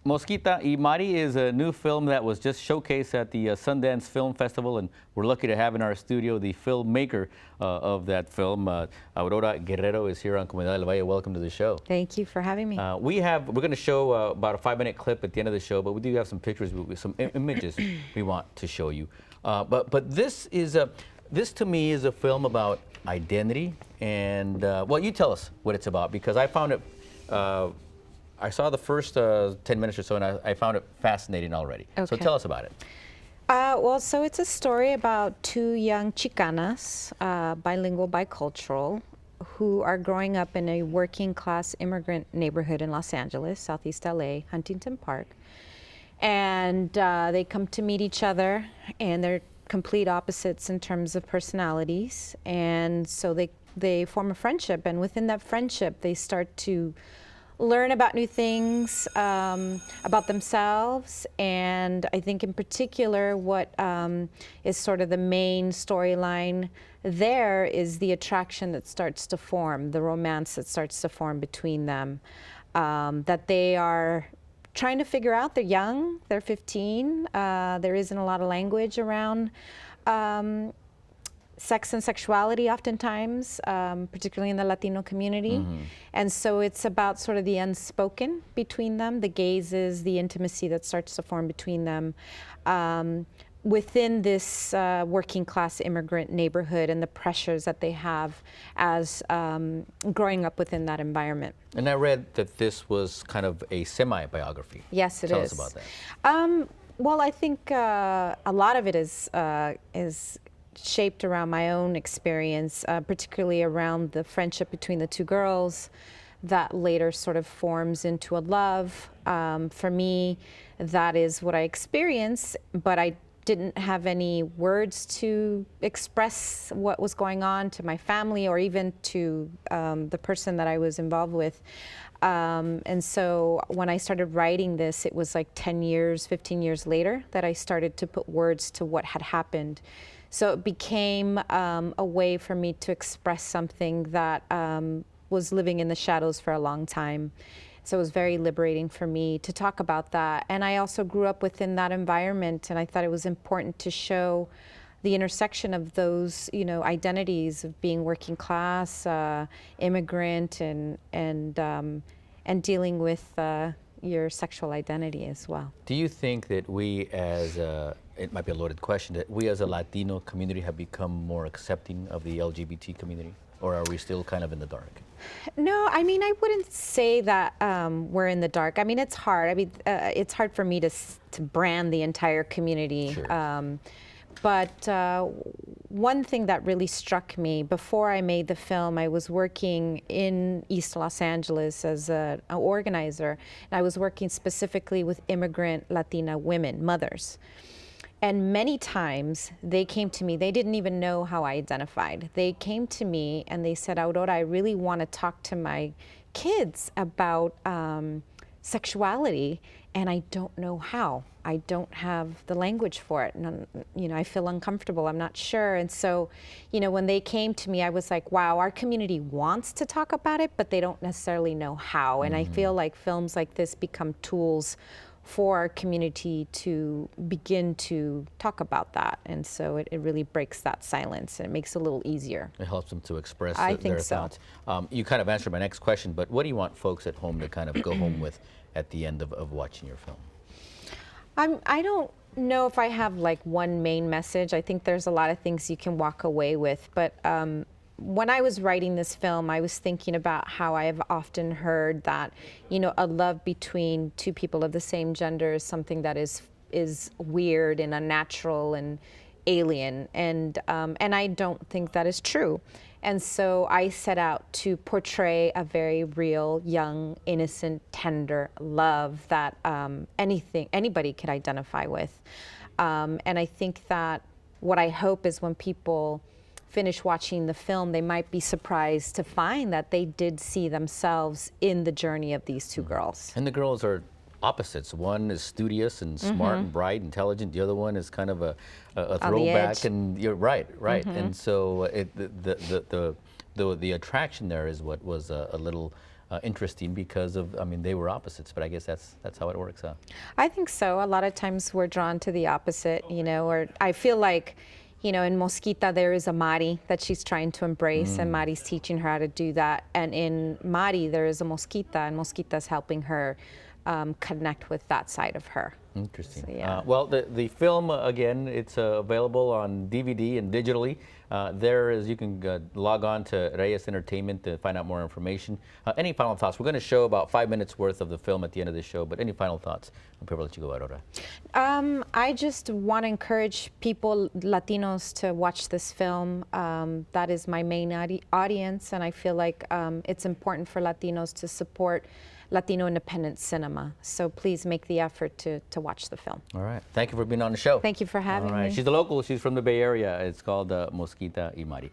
Mosquita y Mari is a new film that was just showcased at the Sundance Film Festival, and we're lucky to have in our studio the filmmaker of that film. Aurora Guerrero is here on Comunidad Del Valle. Welcome to the show. Thank you for having me. We're going to show about a 5-minute clip at the end of the show, but we do have some pictures, some images we want to show you. But this to me is a film about identity, and well, you tell us what it's about, because I found it. I saw the first 10 minutes or so, and I found it fascinating already. Okay. So tell us about it. Well, so it's a story about two young Chicanas, bilingual, bicultural, who are growing up in a working class immigrant neighborhood in Los Angeles, Southeast LA, Huntington Park. And they come to meet each other, and they're complete opposites in terms of personalities. And so they form a friendship, and within that friendship, they start to learn about new things about themselves. And I think in particular what is sort of the main storyline there is the attraction that starts to form, the romance that starts to form between them, that they are trying to figure out. They're young, they're 15, there isn't a lot of language around sex and sexuality oftentimes, particularly in the Latino community. Mm-hmm. And so it's about sort of the unspoken between them, the gazes, the intimacy that starts to form between them within this working class immigrant neighborhood, and the pressures that they have as growing up within that environment. And I read that this was kind of a semi-biography. Yes, it is. Tell us about that. Well, I think a lot of it is shaped around my own experience, particularly around the friendship between the two girls that later sort of forms into a love. For me, that is what I experienced, but I didn't have any words to express what was going on to my family or even to the person that I was involved with. And so when I started writing this, it was like 10 years, 15 years later that I started to put words to what had happened. So it became a way for me to express something that was living in the shadows for a long time. So it was very liberating for me to talk about that. And I also grew up within that environment, and I thought it was important to show the intersection of those, identities of being working class, immigrant, and dealing with your sexual identity as well. Do you think that we as it might be a loaded question, that we as a Latino community have become more accepting of the LGBT community, or are we still kind of in the dark? No, I mean, I wouldn't say that we're in the dark. I mean, it's hard. I mean, it's hard for me to brand the entire community. Sure. But one thing that really struck me, before I made the film, I was working in East Los Angeles as an organizer, and I was working specifically with immigrant Latina women, mothers. And many times they came to me, they didn't even know how I identified. They came to me and they said, Aurora, I really want to talk to my kids about sexuality, and I don't know how. I don't have the language for it. And, I feel uncomfortable, I'm not sure. And so, when they came to me, I was like, wow, our community wants to talk about it, but they don't necessarily know how. And I feel like films like this become tools for our community to begin to talk about that. And so it really breaks that silence, and it makes it a little easier. It helps them to express their thoughts. You kind of answered my next question, but what do you want folks at home to kind of go home with at the end of watching your film? I don't know if I have like one main message. I think there's a lot of things you can walk away with, but when I was writing this film, I was thinking about how I have often heard that, a love between two people of the same gender is something that is weird and unnatural and alien, and I don't think that is true. And so I set out to portray a very real, young, innocent, tender love that anybody could identify with. And I think that what I hope is when people finish watching the film, they might be surprised to find that they did see themselves in the journey of these two girls. And the girls are opposites. One is studious and smart and bright, intelligent. The other one is kind of a throwback. And you're right. And so the attraction there is what was a little interesting because of, I mean, they were opposites, but I guess that's how it works, huh? I think so. A lot of times we're drawn to the opposite, you know, or I feel like, you know, in Mosquita there is a Mari that she's trying to embrace, and Mari's teaching her how to do that. And in Mari there is a Mosquita, and Mosquita's helping her connect with that side of her. Interesting. So, yeah. Well, the film, again, it's available on DVD and digitally. There is, you can log on to Reyes Entertainment to find out more information. Any final thoughts? We're going to show about 5 minutes worth of the film at the end of the show, but any final thoughts? I'll let you go, Aurora. I just want to encourage people, Latinos, to watch this film. That is my main audience, and I feel like it's important for Latinos to support Latino independent cinema. So please make the effort to watch the film. All right. Thank you for being on the show. Thank you for having All right. me. She's a local. She's from the Bay Area. It's called Mosquita y Mari.